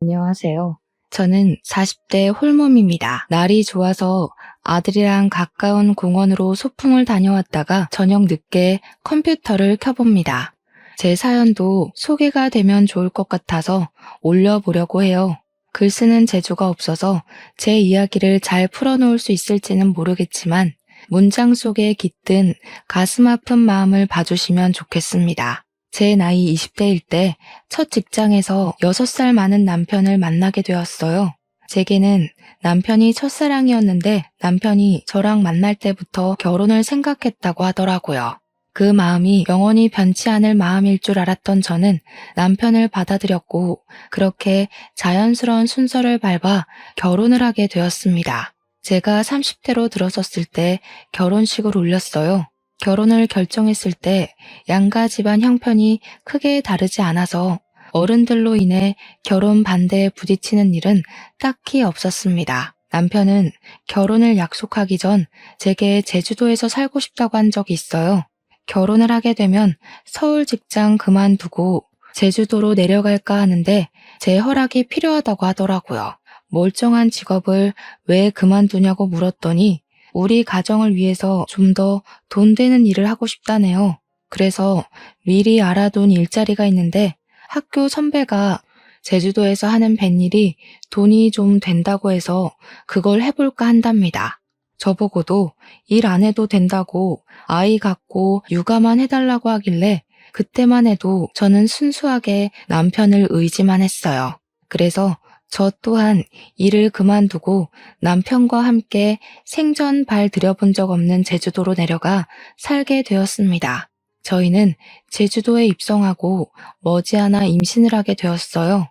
안녕하세요. 저는 40대 홀몸입니다. 날이 좋아서 아들이랑 가까운 공원으로 소풍을 다녀왔다가 저녁 늦게 컴퓨터를 켜봅니다. 제 사연도 소개가 되면 좋을 것 같아서 올려보려고 해요. 글 쓰는 재주가 없어서 제 이야기를 잘 풀어놓을 수 있을지는 모르겠지만 문장 속에 깃든 가슴 아픈 마음을 봐주시면 좋겠습니다. 제 나이 20대일 때 첫 직장에서 6살 많은 남편을 만나게 되었어요. 제게는 남편이 첫사랑이었는데 남편이 저랑 만날 때부터 결혼을 생각했다고 하더라고요. 그 마음이 영원히 변치 않을 마음일 줄 알았던 저는 남편을 받아들였고 그렇게 자연스러운 순서를 밟아 결혼을 하게 되었습니다. 제가 30대로 들어섰을 때 결혼식을 올렸어요. 결혼을 결정했을 때 양가 집안 형편이 크게 다르지 않아서 어른들로 인해 결혼 반대에 부딪히는 일은 딱히 없었습니다. 남편은 결혼을 약속하기 전 제게 제주도에서 살고 싶다고 한 적이 있어요. 결혼을 하게 되면 서울 직장 그만두고 제주도로 내려갈까 하는데 제 허락이 필요하다고 하더라고요. 멀쩡한 직업을 왜 그만두냐고 물었더니 우리 가정을 위해서 좀 더 돈 되는 일을 하고 싶다네요. 그래서 미리 알아둔 일자리가 있는데 학교 선배가 제주도에서 하는 뱃일이 돈이 좀 된다고 해서 그걸 해볼까 한답니다. 저보고도 일 안 해도 된다고 아이 갖고 육아만 해달라고 하길래 그때만 해도 저는 순수하게 남편을 의지만 했어요. 그래서 저 또한 일을 그만두고 남편과 함께 생전 발 들여본 적 없는 제주도로 내려가 살게 되었습니다. 저희는 제주도에 입성하고 머지않아 임신을 하게 되었어요.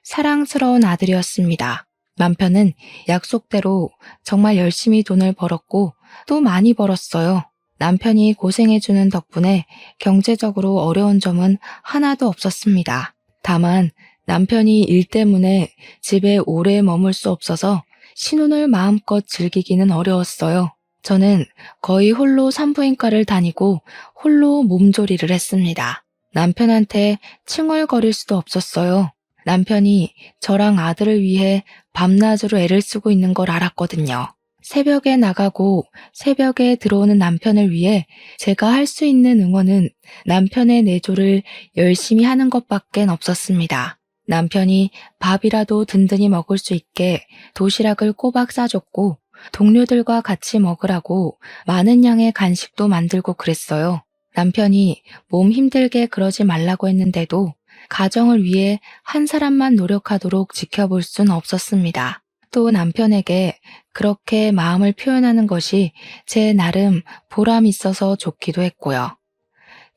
사랑스러운 아들이었습니다. 남편은 약속대로 정말 열심히 돈을 벌었고 또 많이 벌었어요. 남편이 고생해주는 덕분에 경제적으로 어려운 점은 하나도 없었습니다. 다만 남편이 일 때문에 집에 오래 머물 수 없어서 신혼을 마음껏 즐기기는 어려웠어요. 저는 거의 홀로 산부인과를 다니고 홀로 몸조리를 했습니다. 남편한테 칭얼거릴 수도 없었어요. 남편이 저랑 아들을 위해 밤낮으로 애를 쓰고 있는 걸 알았거든요. 새벽에 나가고 새벽에 들어오는 남편을 위해 제가 할 수 있는 응원은 남편의 내조를 열심히 하는 것밖엔 없었습니다. 남편이 밥이라도 든든히 먹을 수 있게 도시락을 꼬박 싸줬고 동료들과 같이 먹으라고 많은 양의 간식도 만들고 그랬어요. 남편이 몸 힘들게 그러지 말라고 했는데도 가정을 위해 한 사람만 노력하도록 지켜볼 순 없었습니다. 또 남편에게 그렇게 마음을 표현하는 것이 제 나름 보람 있어서 좋기도 했고요.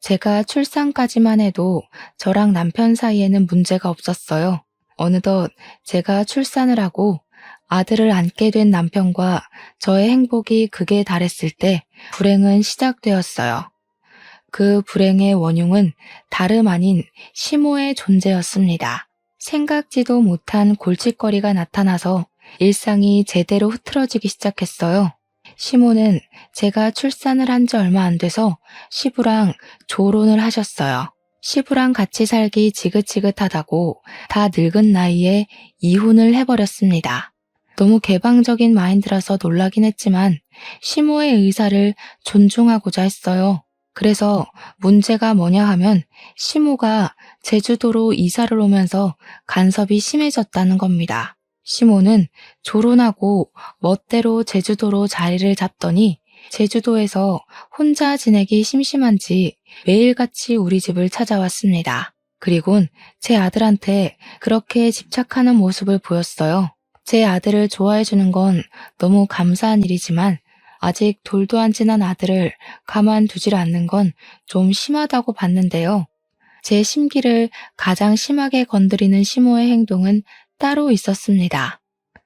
제가 출산까지만 해도 저랑 남편 사이에는 문제가 없었어요. 어느덧 제가 출산을 하고 아들을 안게 된 남편과 저의 행복이 극에 달했을 때 불행은 시작되었어요. 그 불행의 원흉은 다름 아닌 시모의 존재였습니다. 생각지도 못한 골칫거리가 나타나서 일상이 제대로 흐트러지기 시작했어요. 시모는 제가 출산을 한 지 얼마 안 돼서 시부랑 조론을 하셨어요. 시부랑 같이 살기 지긋지긋하다고 다 늙은 나이에 이혼을 해버렸습니다. 너무 개방적인 마인드라서 놀라긴 했지만 시모의 의사를 존중하고자 했어요. 그래서 문제가 뭐냐 하면 시모가 제주도로 이사를 오면서 간섭이 심해졌다는 겁니다. 시모는 조론하고 멋대로 제주도로 자리를 잡더니 제주도에서 혼자 지내기 심심한지 매일같이 우리 집을 찾아왔습니다. 그리곤 제 아들한테 그렇게 집착하는 모습을 보였어요. 제 아들을 좋아해주는 건 너무 감사한 일이지만 아직 돌도 안 지난 아들을 가만두질 않는 건 좀 심하다고 봤는데요. 제 심기를 가장 심하게 건드리는 시모의 행동은 따로 있었습니다.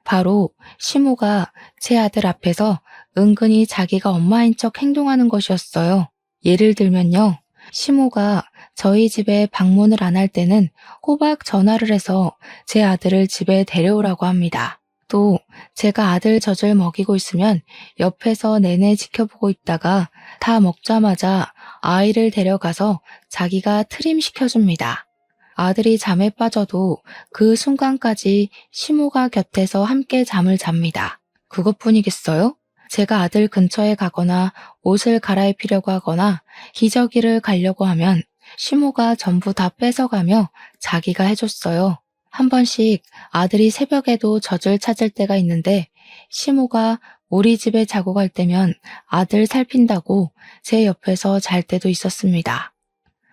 바로 시모가 제 아들 앞에서 은근히 자기가 엄마인 척 행동하는 것이었어요. 예를 들면요. 시모가 저희 집에 방문을 안 할 때는 꼬박 전화를 해서 제 아들을 집에 데려오라고 합니다. 또 제가 아들 젖을 먹이고 있으면 옆에서 내내 지켜보고 있다가 다 먹자마자 아이를 데려가서 자기가 트림 시켜줍니다. 아들이 잠에 빠져도 그 순간까지 시모가 곁에서 함께 잠을 잡니다. 그것뿐이겠어요? 제가 아들 근처에 가거나 옷을 갈아입히려고 하거나 기저귀를 가려고 하면 시모가 전부 다 뺏어가며 자기가 해줬어요. 한 번씩 아들이 새벽에도 젖을 찾을 때가 있는데 시모가 우리 집에 자고 갈 때면 아들 살핀다고 제 옆에서 잘 때도 있었습니다.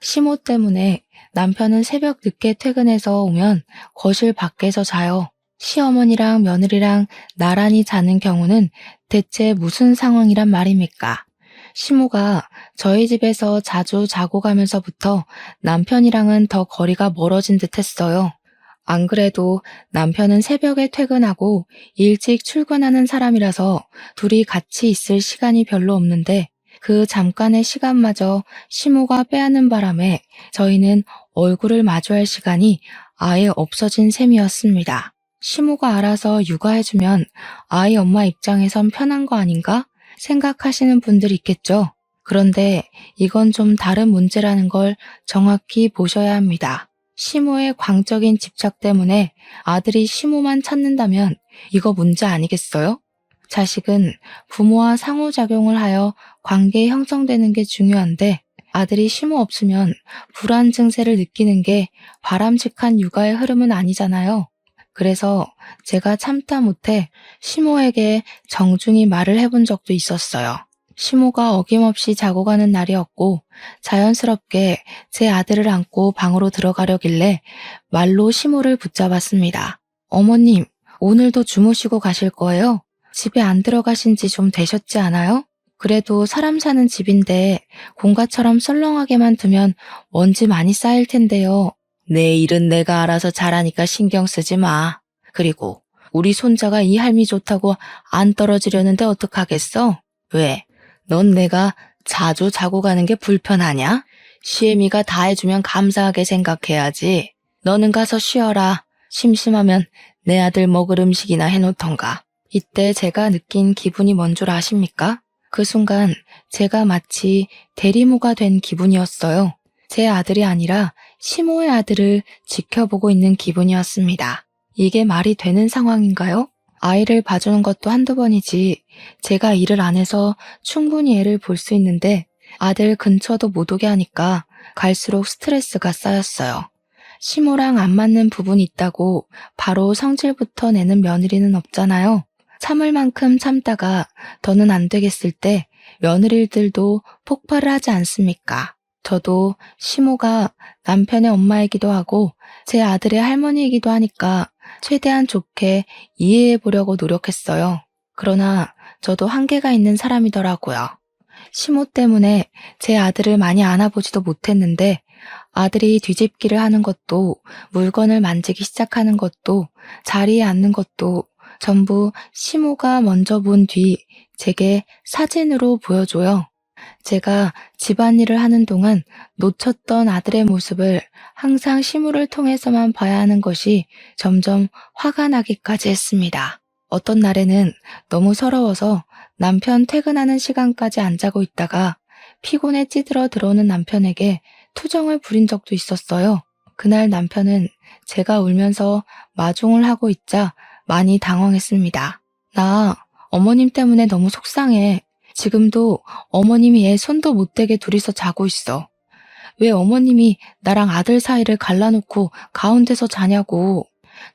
시모 때문에 남편은 새벽 늦게 퇴근해서 오면 거실 밖에서 자요. 시어머니랑 며느리랑 나란히 자는 경우는 대체 무슨 상황이란 말입니까? 시모가 저희 집에서 자주 자고 가면서부터 남편이랑은 더 거리가 멀어진 듯 했어요. 안 그래도 남편은 새벽에 퇴근하고 일찍 출근하는 사람이라서 둘이 같이 있을 시간이 별로 없는데 그 잠깐의 시간마저 시모가 빼앗는 바람에 저희는 얼굴을 마주할 시간이 아예 없어진 셈이었습니다. 시모가 알아서 육아해주면 아이 엄마 입장에선 편한 거 아닌가 생각하시는 분들이 있겠죠. 그런데 이건 좀 다른 문제라는 걸 정확히 보셔야 합니다. 시모의 광적인 집착 때문에 아들이 시모만 찾는다면 이거 문제 아니겠어요? 자식은 부모와 상호작용을 하여 관계 형성되는 게 중요한데 아들이 시모 없으면 불안 증세를 느끼는 게 바람직한 육아의 흐름은 아니잖아요. 그래서 제가 참다 못해 시모에게 정중히 말을 해본 적도 있었어요. 시모가 어김없이 자고 가는 날이었고 자연스럽게 제 아들을 안고 방으로 들어가려길래 말로 시모를 붙잡았습니다. 어머님, 오늘도 주무시고 가실 거예요? 집에 안 들어가신 지 좀 되셨지 않아요? 그래도 사람 사는 집인데 공가처럼 썰렁하게만 두면 먼지 많이 쌓일 텐데요. 내 일은 내가 알아서 잘하니까 신경 쓰지 마. 그리고 우리 손자가 이 할미 좋다고 안 떨어지려는데 어떡하겠어? 왜? 넌 내가 자주 자고 가는 게 불편하냐? 시애미가 다 해주면 감사하게 생각해야지. 너는 가서 쉬어라. 심심하면 내 아들 먹을 음식이나 해놓던가. 이때 제가 느낀 기분이 뭔 줄 아십니까? 그 순간 제가 마치 대리모가 된 기분이었어요. 제 아들이 아니라 시모의 아들을 지켜보고 있는 기분이었습니다. 이게 말이 되는 상황인가요? 아이를 봐주는 것도 한두 번이지 제가 일을 안 해서 충분히 애를 볼 수 있는데 아들 근처도 못 오게 하니까 갈수록 스트레스가 쌓였어요. 시모랑 안 맞는 부분이 있다고 바로 성질부터 내는 며느리는 없잖아요. 참을 만큼 참다가 더는 안 되겠을 때 며느리들도 폭발을 하지 않습니까? 저도 시모가 남편의 엄마이기도 하고 제 아들의 할머니이기도 하니까 최대한 좋게 이해해 보려고 노력했어요. 그러나 저도 한계가 있는 사람이더라고요. 시모 때문에 제 아들을 많이 안아보지도 못했는데 아들이 뒤집기를 하는 것도 물건을 만지기 시작하는 것도 자리에 앉는 것도 전부 시모가 먼저 본 뒤 제게 사진으로 보여줘요. 제가 집안일을 하는 동안 놓쳤던 아들의 모습을 항상 시모를 통해서만 봐야 하는 것이 점점 화가 나기까지 했습니다. 어떤 날에는 너무 서러워서 남편 퇴근하는 시간까지 안 자고 있다가 피곤에 찌들어 들어오는 남편에게 투정을 부린 적도 있었어요. 그날 남편은 제가 울면서 마중을 하고 있자 많이 당황했습니다. 나 어머님 때문에 너무 속상해. 지금도 어머님이 애 손도 못 대게 둘이서 자고 있어. 왜 어머님이 나랑 아들 사이를 갈라놓고 가운데서 자냐고.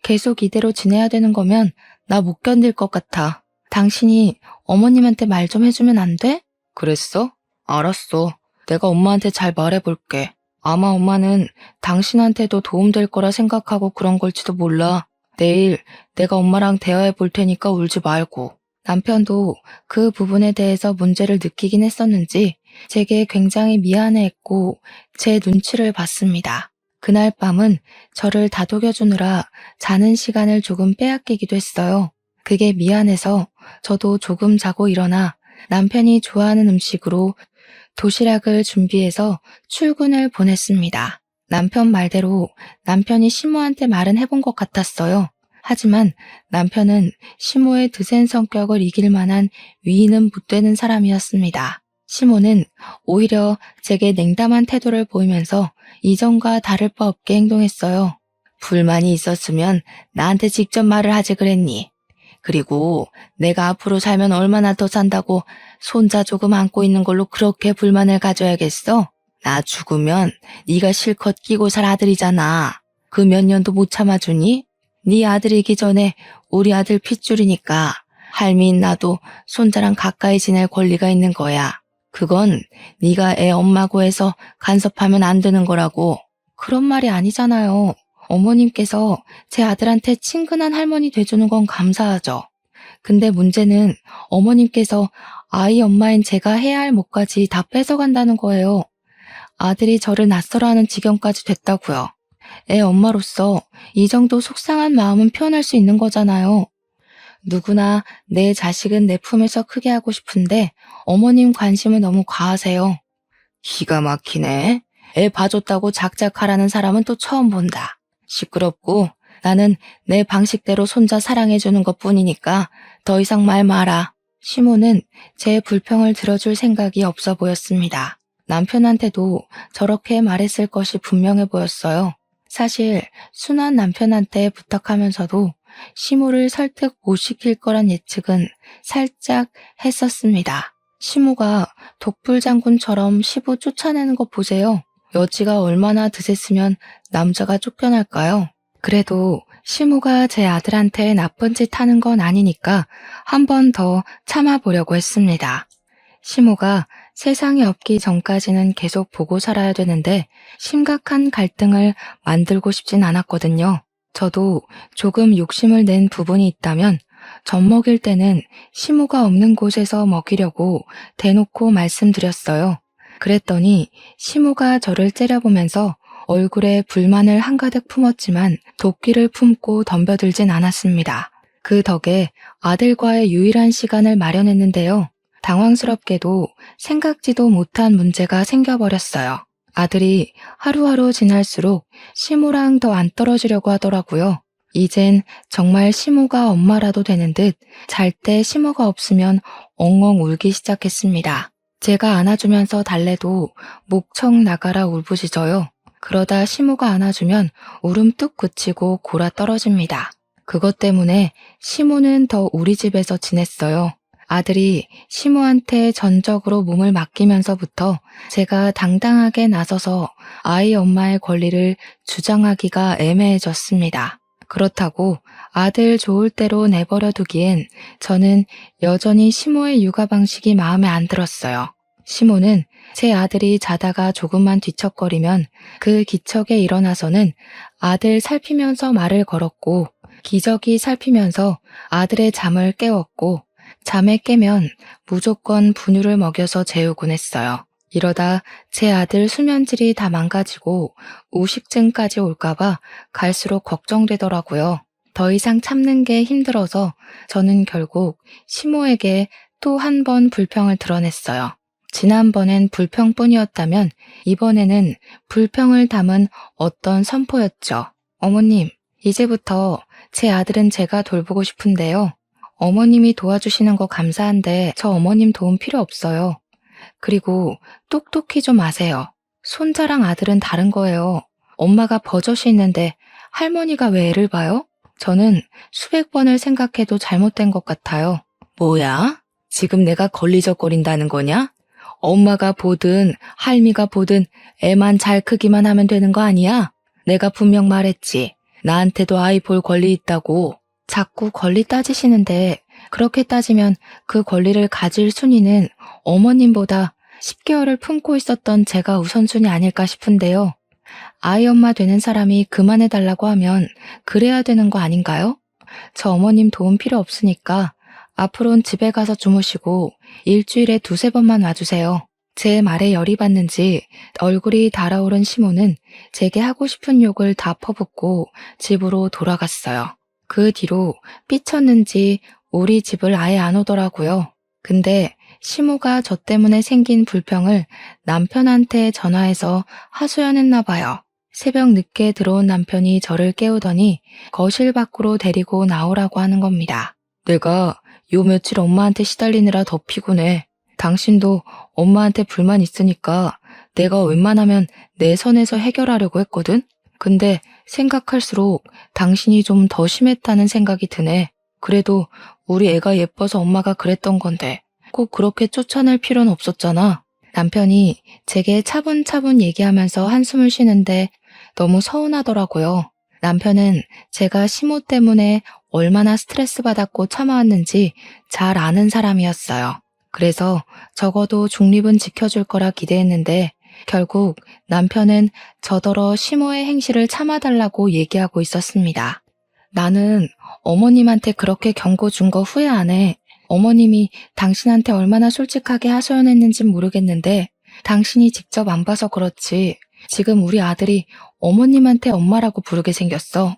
계속 이대로 지내야 되는 거면 나 못 견딜 것 같아. 당신이 어머님한테 말 좀 해주면 안 돼? 그랬어? 알았어. 내가 엄마한테 잘 말해볼게. 아마 엄마는 당신한테도 도움될 거라 생각하고 그런 걸지도 몰라. 내일 내가 엄마랑 대화해 볼 테니까 울지 말고. 남편도 그 부분에 대해서 문제를 느끼긴 했었는지 제게 굉장히 미안해했고 제 눈치를 봤습니다. 그날 밤은 저를 다독여주느라 자는 시간을 조금 빼앗기기도 했어요. 그게 미안해서 저도 조금 자고 일어나 남편이 좋아하는 음식으로 도시락을 준비해서 출근을 보냈습니다. 남편 말대로 남편이 시모한테 말은 해본 것 같았어요. 하지만 남편은 시모의 드센 성격을 이길 만한 위인은 못 되는 사람이었습니다. 시모는 오히려 제게 냉담한 태도를 보이면서 이전과 다를 바 없게 행동했어요. 불만이 있었으면 나한테 직접 말을 하지 그랬니? 그리고 내가 앞으로 살면 얼마나 더 산다고 손자 조금 안고 있는 걸로 그렇게 불만을 가져야겠어? 나 죽으면 네가 실컷 끼고 살 아들이잖아. 그 몇 년도 못 참아주니? 네 아들이기 전에 우리 아들 핏줄이니까 할미인 나도 손자랑 가까이 지낼 권리가 있는 거야. 그건 네가 애 엄마고 해서 간섭하면 안 되는 거라고. 그런 말이 아니잖아요. 어머님께서 제 아들한테 친근한 할머니 돼주는 건 감사하죠. 근데 문제는 어머님께서 아이 엄마인 제가 해야 할 몫까지 다 뺏어간다는 거예요. 아들이 저를 낯설어하는 지경까지 됐다고요. 애 엄마로서 이 정도 속상한 마음은 표현할 수 있는 거잖아요. 누구나 내 자식은 내 품에서 크게 하고 싶은데 어머님 관심은 너무 과하세요. 기가 막히네. 애 봐줬다고 작작하라는 사람은 또 처음 본다. 시끄럽고 나는 내 방식대로 손자 사랑해주는 것뿐이니까 더 이상 말 마라. 시모는 제 불평을 들어줄 생각이 없어 보였습니다. 남편한테도 저렇게 말했을 것이 분명해 보였어요. 사실 순한 남편한테 부탁하면서도 시모를 설득 못 시킬 거란 예측은 살짝 했었습니다. 시모가 독불장군처럼 시부 쫓아내는 것 보세요. 여지가 얼마나 드셌으면 남자가 쫓겨날까요? 그래도 시모가 제 아들한테 나쁜 짓 하는 건 아니니까 한 번 더 참아보려고 했습니다. 시모가 세상이 없기 전까지는 계속 보고 살아야 되는데 심각한 갈등을 만들고 싶진 않았거든요. 저도 조금 욕심을 낸 부분이 있다면 젖 먹일 때는 시모가 없는 곳에서 먹이려고 대놓고 말씀드렸어요. 그랬더니 시모가 저를 째려보면서 얼굴에 불만을 한가득 품었지만 도끼를 품고 덤벼들진 않았습니다. 그 덕에 아들과의 유일한 시간을 마련했는데요. 당황스럽게도 생각지도 못한 문제가 생겨버렸어요. 아들이 하루하루 지날수록 시모랑 더 안 떨어지려고 하더라고요. 이젠 정말 시모가 엄마라도 되는 듯 잘 때 시모가 없으면 엉엉 울기 시작했습니다. 제가 안아주면서 달래도 목청 나가라 울부짖어요. 그러다 시모가 안아주면 울음 뚝 그치고 골아 떨어집니다. 그것 때문에 시모는 더 우리 집에서 지냈어요. 아들이 시모한테 전적으로 몸을 맡기면서부터 제가 당당하게 나서서 아이 엄마의 권리를 주장하기가 애매해졌습니다. 그렇다고 아들 좋을 대로 내버려 두기엔 저는 여전히 시모의 육아 방식이 마음에 안 들었어요. 시모는 제 아들이 자다가 조금만 뒤척거리면 그 기척에 일어나서는 아들 살피면서 말을 걸었고 기저귀 살피면서 아들의 잠을 깨웠고 잠에 깨면 무조건 분유를 먹여서 재우곤 했어요. 이러다 제 아들 수면질이 다 망가지고 우식증까지 올까봐 갈수록 걱정되더라고요. 더 이상 참는 게 힘들어서 저는 결국 시모에게 또 한 번 불평을 드러냈어요. 지난번엔 불평뿐이었다면 이번에는 불평을 담은 어떤 선포였죠. 어머님, 이제부터 제 아들은 제가 돌보고 싶은데요. 어머님이 도와주시는 거 감사한데 저 어머님 도움 필요 없어요. 그리고 똑똑히 좀 아세요. 손자랑 아들은 다른 거예요. 엄마가 버젓이 있는데 할머니가 왜 애를 봐요? 저는 수백 번을 생각해도 잘못된 것 같아요. 뭐야? 지금 내가 걸리적거린다는 거냐? 엄마가 보든 할미가 보든 애만 잘 크기만 하면 되는 거 아니야? 내가 분명 말했지. 나한테도 아이 볼 권리 있다고. 자꾸 권리 따지시는데 그렇게 따지면 그 권리를 가질 순위는 어머님보다 10개월을 품고 있었던 제가 우선순위 아닐까 싶은데요. 아이 엄마 되는 사람이 그만해달라고 하면 그래야 되는 거 아닌가요? 저 어머님 도움 필요 없으니까 앞으로는 집에 가서 주무시고 일주일에 두세 번만 와주세요. 제 말에 열이 받는지 얼굴이 달아오른 시모는 제게 하고 싶은 욕을 다 퍼붓고 집으로 돌아갔어요. 그 뒤로 삐쳤는지 우리 집을 아예 안 오더라고요. 근데 시모가 저 때문에 생긴 불평을 남편한테 전화해서 하소연했나 봐요. 새벽 늦게 들어온 남편이 저를 깨우더니 거실 밖으로 데리고 나오라고 하는 겁니다. 내가 요 며칠 엄마한테 시달리느라 더 피곤해. 당신도 엄마한테 불만 있으니까 내가 웬만하면 내 선에서 해결하려고 했거든? 근데 생각할수록 당신이 좀 더 심했다는 생각이 드네. 그래도 우리 애가 예뻐서 엄마가 그랬던 건데 꼭 그렇게 쫓아낼 필요는 없었잖아. 남편이 제게 차분차분 얘기하면서 한숨을 쉬는데 너무 서운하더라고요. 남편은 제가 시모 때문에 얼마나 스트레스 받았고 참아왔는지 잘 아는 사람이었어요. 그래서 적어도 중립은 지켜줄 거라 기대했는데 결국 남편은 저더러 시모의 행실을 참아달라고 얘기하고 있었습니다. 나는 어머님한테 그렇게 경고 준 거 후회 안 해. 어머님이 당신한테 얼마나 솔직하게 하소연했는진 모르겠는데 당신이 직접 안 봐서 그렇지. 지금 우리 아들이 어머님한테 엄마라고 부르게 생겼어.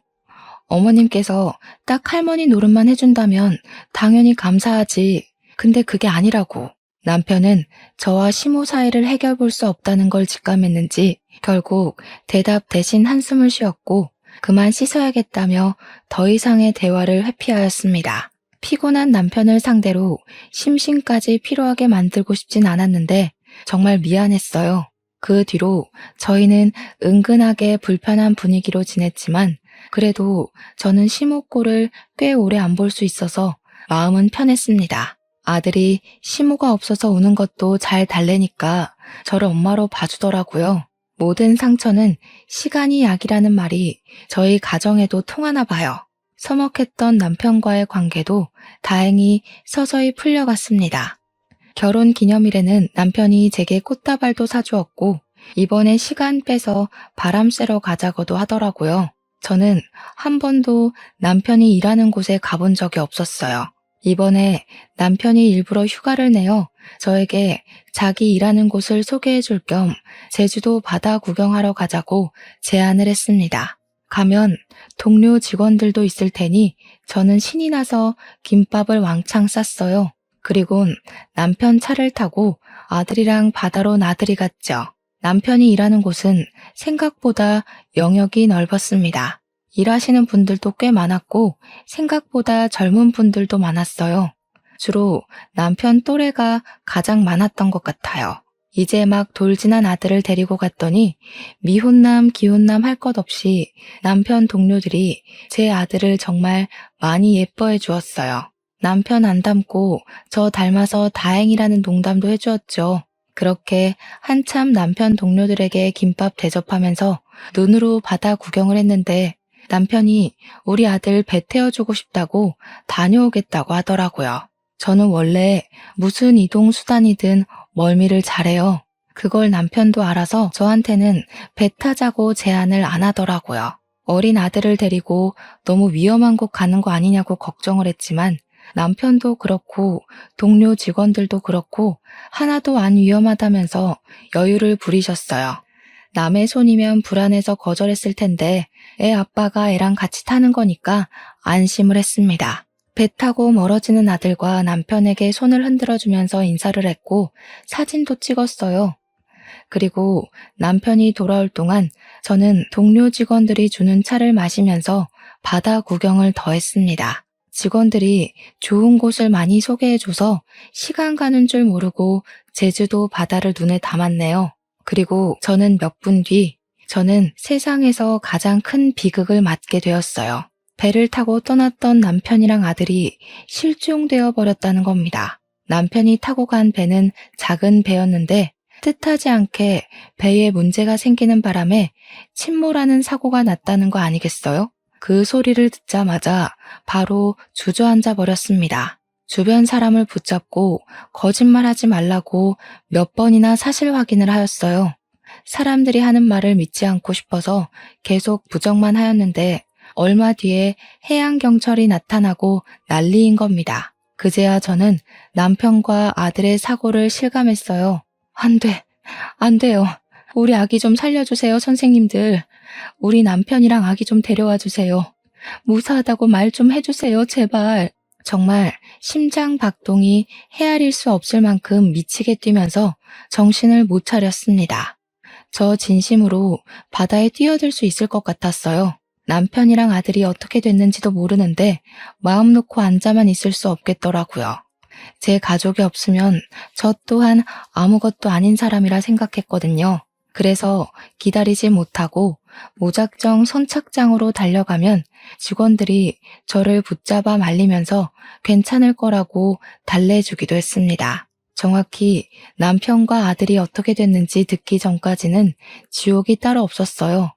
어머님께서 딱 할머니 노릇만 해준다면 당연히 감사하지. 근데 그게 아니라고. 남편은 저와 시모 사이를 해결 볼 수 없다는 걸 직감했는지 결국 대답 대신 한숨을 쉬었고 그만 씻어야겠다며 더 이상의 대화를 회피하였습니다. 피곤한 남편을 상대로 심신까지 피로하게 만들고 싶진 않았는데 정말 미안했어요. 그 뒤로 저희는 은근하게 불편한 분위기로 지냈지만 그래도 저는 시모꼴을 꽤 오래 안 볼 수 있어서 마음은 편했습니다. 아들이 시모가 없어서 우는 것도 잘 달래니까 저를 엄마로 봐주더라고요. 모든 상처는 시간이 약이라는 말이 저희 가정에도 통하나 봐요. 서먹했던 남편과의 관계도 다행히 서서히 풀려갔습니다. 결혼 기념일에는 남편이 제게 꽃다발도 사주었고 이번에 시간 빼서 바람 쐬러 가자고도 하더라고요. 저는 한 번도 남편이 일하는 곳에 가본 적이 없었어요. 이번에 남편이 일부러 휴가를 내어 저에게 자기 일하는 곳을 소개해 줄 겸 제주도 바다 구경하러 가자고 제안을 했습니다. 가면 동료 직원들도 있을 테니 저는 신이 나서 김밥을 왕창 쌌어요. 그리곤 남편 차를 타고 아들이랑 바다로 나들이 갔죠. 남편이 일하는 곳은 생각보다 영역이 넓었습니다. 일하시는 분들도 꽤 많았고 생각보다 젊은 분들도 많았어요. 주로 남편 또래가 가장 많았던 것 같아요. 이제 막 돌진한 아들을 데리고 갔더니 미혼남, 기혼남 할 것 없이 남편 동료들이 제 아들을 정말 많이 예뻐해 주었어요. 남편 안 닮고 저 닮아서 다행이라는 농담도 해주었죠. 그렇게 한참 남편 동료들에게 김밥 대접하면서 눈으로 바다 구경을 했는데 남편이 우리 아들 배 태워주고 싶다고 다녀오겠다고 하더라고요. 저는 원래 무슨 이동 수단이든 멀미를 잘해요. 그걸 남편도 알아서 저한테는 배 타자고 제안을 안 하더라고요. 어린 아들을 데리고 너무 위험한 곳 가는 거 아니냐고 걱정을 했지만 남편도 그렇고 동료 직원들도 그렇고 하나도 안 위험하다면서 여유를 부리셨어요. 남의 손이면 불안해서 거절했을 텐데 애 아빠가 애랑 같이 타는 거니까 안심을 했습니다. 배 타고 멀어지는 아들과 남편에게 손을 흔들어주면서 인사를 했고 사진도 찍었어요. 그리고 남편이 돌아올 동안 저는 동료 직원들이 주는 차를 마시면서 바다 구경을 더 했습니다. 직원들이 좋은 곳을 많이 소개해줘서 시간 가는 줄 모르고 제주도 바다를 눈에 담았네요. 그리고 저는 몇 분 뒤 저는 세상에서 가장 큰 비극을 맞게 되었어요. 배를 타고 떠났던 남편이랑 아들이 실종되어 버렸다는 겁니다. 남편이 타고 간 배는 작은 배였는데 뜻하지 않게 배에 문제가 생기는 바람에 침몰하는 사고가 났다는 거 아니겠어요? 그 소리를 듣자마자 바로 주저앉아 버렸습니다. 주변 사람을 붙잡고 거짓말하지 말라고 몇 번이나 사실 확인을 하였어요. 사람들이 하는 말을 믿지 않고 싶어서 계속 부정만 하였는데 얼마 뒤에 해양경찰이 나타나고 난리인 겁니다. 그제야 저는 남편과 아들의 사고를 실감했어요. 안 돼요. 우리 아기 좀 살려주세요, 선생님들. 우리 남편이랑 아기 좀 데려와 주세요. 무사하다고 말 좀 해주세요, 제발. 정말 심장 박동이 헤아릴 수 없을 만큼 미치게 뛰면서 정신을 못 차렸습니다. 저 진심으로 바다에 뛰어들 수 있을 것 같았어요. 남편이랑 아들이 어떻게 됐는지도 모르는데 마음 놓고 앉아만 있을 수 없겠더라고요. 제 가족이 없으면 저 또한 아무것도 아닌 사람이라 생각했거든요. 그래서 기다리지 못하고 무작정 선착장으로 달려가면 직원들이 저를 붙잡아 말리면서 괜찮을 거라고 달래주기도 했습니다. 정확히 남편과 아들이 어떻게 됐는지 듣기 전까지는 지옥이 따로 없었어요.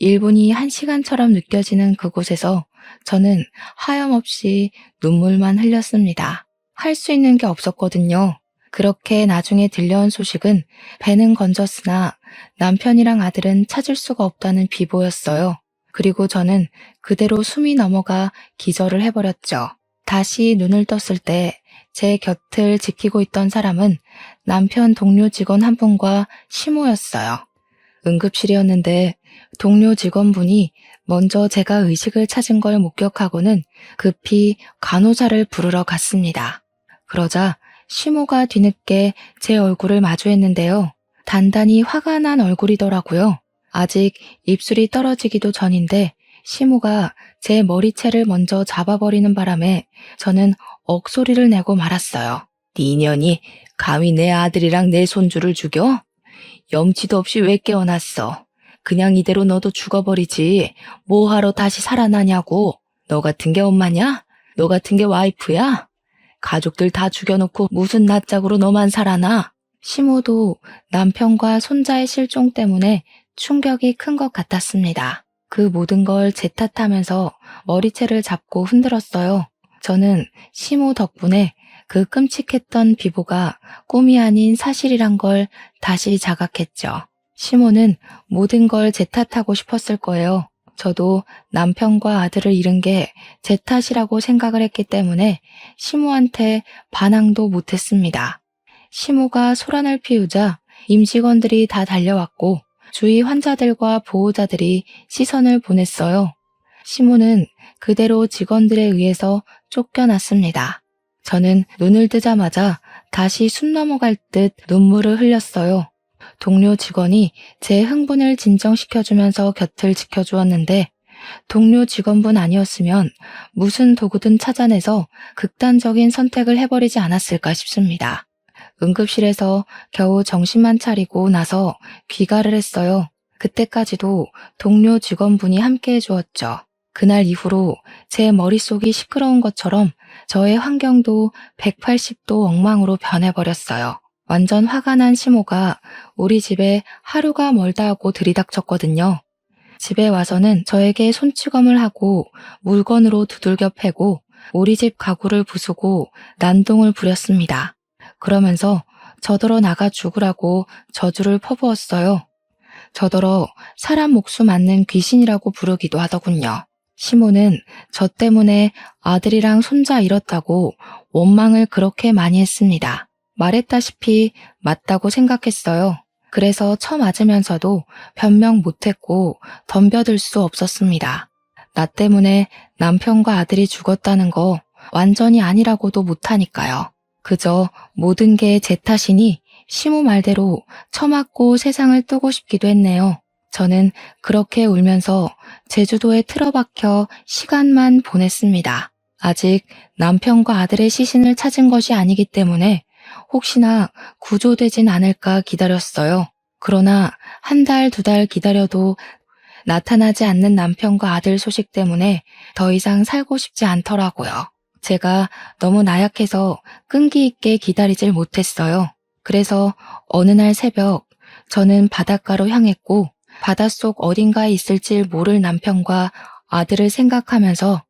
1분이 1시간처럼 느껴지는 그곳에서 저는 하염없이 눈물만 흘렸습니다. 할 수 있는 게 없었거든요. 그렇게 나중에 들려온 소식은 배는 건졌으나 남편이랑 아들은 찾을 수가 없다는 비보였어요. 그리고 저는 그대로 숨이 넘어가 기절을 해버렸죠. 다시 눈을 떴을 때 제 곁을 지키고 있던 사람은 남편 동료 직원 한 분과 시모였어요. 응급실이었는데 동료 직원분이 먼저 제가 의식을 찾은 걸 목격하고는 급히 간호사를 부르러 갔습니다. 그러자 시모가 뒤늦게 제 얼굴을 마주했는데요. 단단히 화가 난 얼굴이더라고요. 아직 입술이 떨어지기도 전인데 시모가 제 머리채를 먼저 잡아버리는 바람에 저는 억소리를 내고 말았어요. 네 년이 감히 내 아들이랑 내 손주를 죽여? 염치도 없이 왜 깨어났어? 그냥 이대로 너도 죽어버리지. 뭐하러 다시 살아나냐고. 너 같은 게 엄마냐? 너 같은 게 와이프야? 가족들 다 죽여놓고 무슨 낯짝으로 너만 살아나? 시모도 남편과 손자의 실종 때문에 충격이 큰 것 같았습니다. 그 모든 걸 제 탓하면서 머리채를 잡고 흔들었어요. 저는 시모 덕분에 그 끔찍했던 비보가 꿈이 아닌 사실이란 걸 다시 자각했죠. 시모는 모든 걸 제 탓하고 싶었을 거예요. 저도 남편과 아들을 잃은 게 제 탓이라고 생각을 했기 때문에 시모한테 반항도 못했습니다. 시모가 소란을 피우자 임직원들이 다 달려왔고 주위 환자들과 보호자들이 시선을 보냈어요. 시모는 그대로 직원들에 의해서 쫓겨났습니다. 저는 눈을 뜨자마자 다시 숨 넘어갈 듯 눈물을 흘렸어요. 동료 직원이 제 흥분을 진정시켜주면서 곁을 지켜주었는데 동료 직원분 아니었으면 무슨 도구든 찾아내서 극단적인 선택을 해버리지 않았을까 싶습니다. 응급실에서 겨우 정신만 차리고 나서 귀가를 했어요. 그때까지도 동료 직원분이 함께 해주었죠. 그날 이후로 제 머릿속이 시끄러운 것처럼 저의 환경도 180도 엉망으로 변해버렸어요. 완전 화가 난 시모가 우리 집에 하루가 멀다 하고 들이닥쳤거든요. 집에 와서는 저에게 손찌검을 하고 물건으로 두들겨 패고 우리 집 가구를 부수고 난동을 부렸습니다. 그러면서 저더러 나가 죽으라고 저주를 퍼부었어요. 저더러 사람 목숨 앗는 귀신이라고 부르기도 하더군요. 시모는 저 때문에 아들이랑 손자 잃었다고 원망을 그렇게 많이 했습니다. 말했다시피 맞다고 생각했어요. 그래서 처맞으면서도 변명 못했고 덤벼들 수 없었습니다. 나 때문에 남편과 아들이 죽었다는 거 완전히 아니라고도 못하니까요. 그저 모든 게 제 탓이니 시모 말대로 처맞고 세상을 뜨고 싶기도 했네요. 저는 그렇게 울면서 제주도에 틀어박혀 시간만 보냈습니다. 아직 남편과 아들의 시신을 찾은 것이 아니기 때문에 혹시나 구조되진 않을까 기다렸어요. 그러나 한 달, 2달 기다려도 나타나지 않는 남편과 아들 소식 때문에 더 이상 살고 싶지 않더라고요. 제가 너무 나약해서 끈기 있게 기다리질 못했어요. 그래서 어느 날 새벽 저는 바닷가로 향했고 바닷속 어딘가에 있을지 모를 남편과 아들을 생각하면서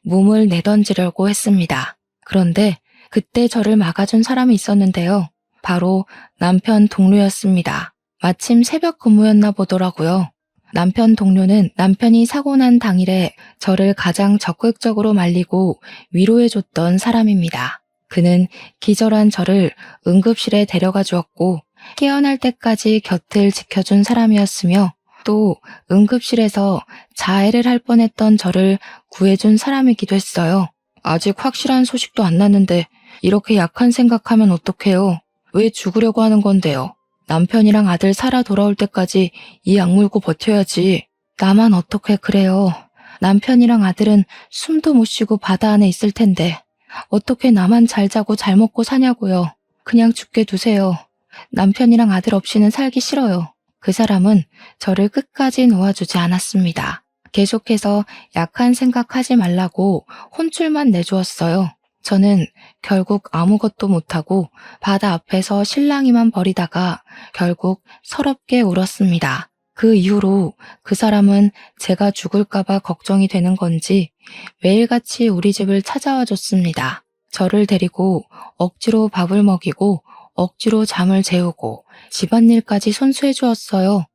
몸을 내던지려고 했습니다. 그런데 그때 저를 막아준 사람이 있었는데요. 바로 남편 동료였습니다. 마침 새벽 근무였나 보더라고요. 남편 동료는 남편이 사고 난 당일에 저를 가장 적극적으로 말리고 위로해줬던 사람입니다. 그는 기절한 저를 응급실에 데려가 주었고 깨어날 때까지 곁을 지켜준 사람이었으며 또 응급실에서 자해를 할 뻔했던 저를 구해준 사람이기도 했어요. 아직 확실한 소식도 안 났는데 이렇게 약한 생각하면 어떡해요? 왜 죽으려고 하는 건데요? 남편이랑 아들 살아 돌아올 때까지 이 악물고 버텨야지. 나만 어떻게 그래요? 남편이랑 아들은 숨도 못 쉬고 바다 안에 있을 텐데 어떻게 나만 잘 자고 잘 먹고 사냐고요. 그냥 죽게 두세요. 남편이랑 아들 없이는 살기 싫어요. 그 사람은 저를 끝까지 놓아주지 않았습니다. 계속해서 약한 생각하지 말라고 혼쭐만 내주었어요. 저는 결국 아무것도 못하고 바다 앞에서 실랑이만 벌이다가 결국 서럽게 울었습니다. 그 이후로 그 사람은 제가 죽을까봐 걱정이 되는 건지 매일같이 우리 집을 찾아와 줬습니다. 저를 데리고 억지로 밥을 먹이고 억지로 잠을 재우고 집안일까지 손수해 주었어요.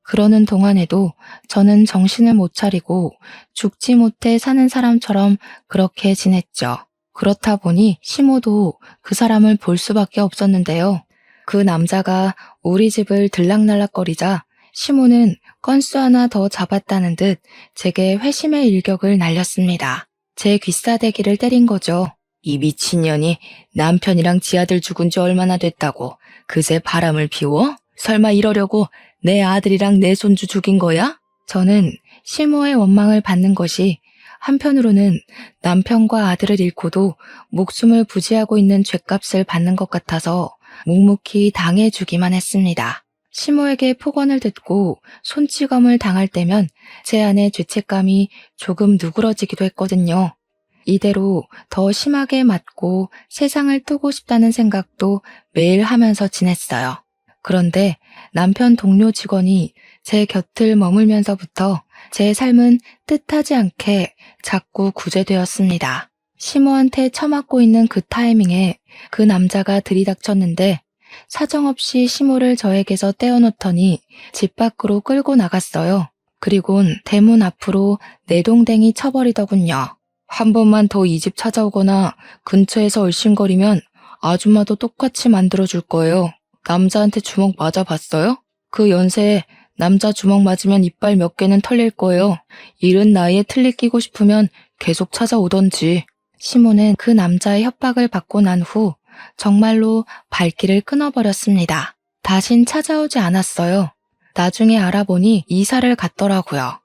그러는 동안에도 저는 정신을 못 차리고 죽지 못해 사는 사람처럼 그렇게 지냈죠. 그렇다 보니 시모도 그 사람을 볼 수밖에 없었는데요. 그 남자가 우리 집을 들락날락거리자 시모는 건수 하나 더 잡았다는 듯 제게 회심의 일격을 날렸습니다. 제 귀싸대기를 때린 거죠. 이 미친년이 남편이랑 지 아들 죽은 지 얼마나 됐다고 그새 바람을 피워? 설마 이러려고 내 아들이랑 내 손주 죽인 거야? 저는 시모의 원망을 받는 것이 한편으로는 남편과 아들을 잃고도 목숨을 부지하고 있는 죗값을 받는 것 같아서 묵묵히 당해주기만 했습니다. 시모에게 폭언을 듣고 손찌검을 당할 때면 제 안의 죄책감이 조금 누그러지기도 했거든요. 이대로 더 심하게 맞고 세상을 뜨고 싶다는 생각도 매일 하면서 지냈어요. 그런데 남편 동료 직원이 제 곁을 머물면서부터 제 삶은 뜻하지 않게 자꾸 구제되었습니다. 시모한테 처맞고 있는 그 타이밍에 그 남자가 들이닥쳤는데 사정없이 시모를 저에게서 떼어놓더니 집 밖으로 끌고 나갔어요. 그리곤 대문 앞으로 내동댕이 쳐버리더군요. 한 번만 더 이 집 찾아오거나 근처에서 얼씬거리면 아줌마도 똑같이 만들어줄 거예요. 남자한테 주먹 맞아봤어요? 그 연세에 남자 주먹 맞으면 이빨 몇 개는 털릴 거예요. 이른 나이에 틀니 끼고 싶으면 계속 찾아오던지. 시모는 그 남자의 협박을 받고 난 후 정말로 발길을 끊어버렸습니다. 다신 찾아오지 않았어요. 나중에 알아보니 이사를 갔더라고요.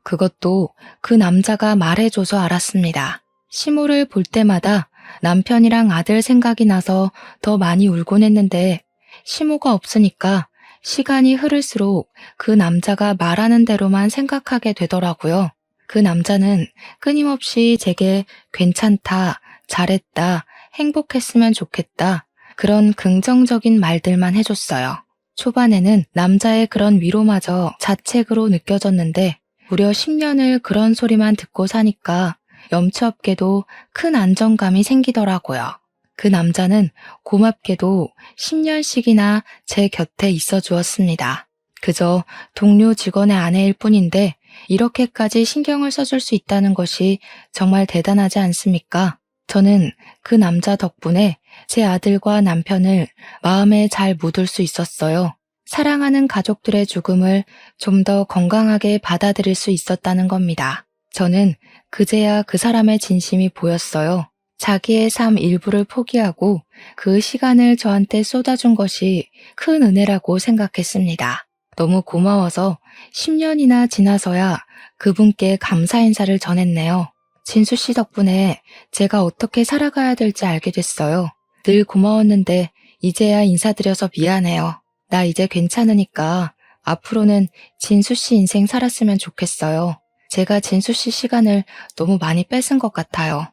그것도 그 남자가 말해줘서 알았습니다. 시모를 볼 때마다 남편이랑 아들 생각이 나서 더 많이 울곤 했는데 시모가 없으니까 시간이 흐를수록 그 남자가 말하는 대로만 생각하게 되더라고요. 그 남자는 끊임없이 제게 괜찮다, 잘했다, 행복했으면 좋겠다 그런 긍정적인 말들만 해줬어요. 초반에는 남자의 그런 위로마저 자책으로 느껴졌는데 무려 10년을 그런 소리만 듣고 사니까 염치없게도 큰 안정감이 생기더라고요. 그 남자는 고맙게도 10년씩이나 제 곁에 있어 주었습니다. 그저 동료 직원의 아내일 뿐인데 이렇게까지 신경을 써줄 수 있다는 것이 정말 대단하지 않습니까? 저는 그 남자 덕분에 제 아들과 남편을 마음에 잘 묻을 수 있었어요. 사랑하는 가족들의 죽음을 좀 더 건강하게 받아들일 수 있었다는 겁니다. 저는 그제야 그 사람의 진심이 보였어요. 자기의 삶 일부를 포기하고 그 시간을 저한테 쏟아준 것이 큰 은혜라고 생각했습니다. 너무 고마워서 10년이나 지나서야 그분께 감사 인사를 전했네요. 진수 씨 덕분에 제가 어떻게 살아가야 될지 알게 됐어요. 늘 고마웠는데 이제야 인사드려서 미안해요. 나 이제 괜찮으니까 앞으로는 진수 씨 인생 살았으면 좋겠어요. 제가 진수 씨 시간을 너무 많이 뺏은 것 같아요.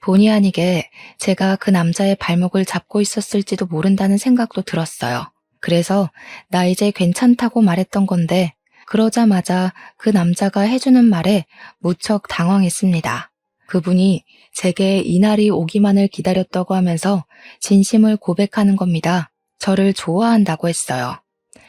본의 아니게 제가 그 남자의 발목을 잡고 있었을지도 모른다는 생각도 들었어요. 그래서 나 이제 괜찮다고 말했던 건데 그러자마자 그 남자가 해주는 말에 무척 당황했습니다. 그분이 제게 이날이 오기만을 기다렸다고 하면서 진심을 고백하는 겁니다. 저를 좋아한다고 했어요.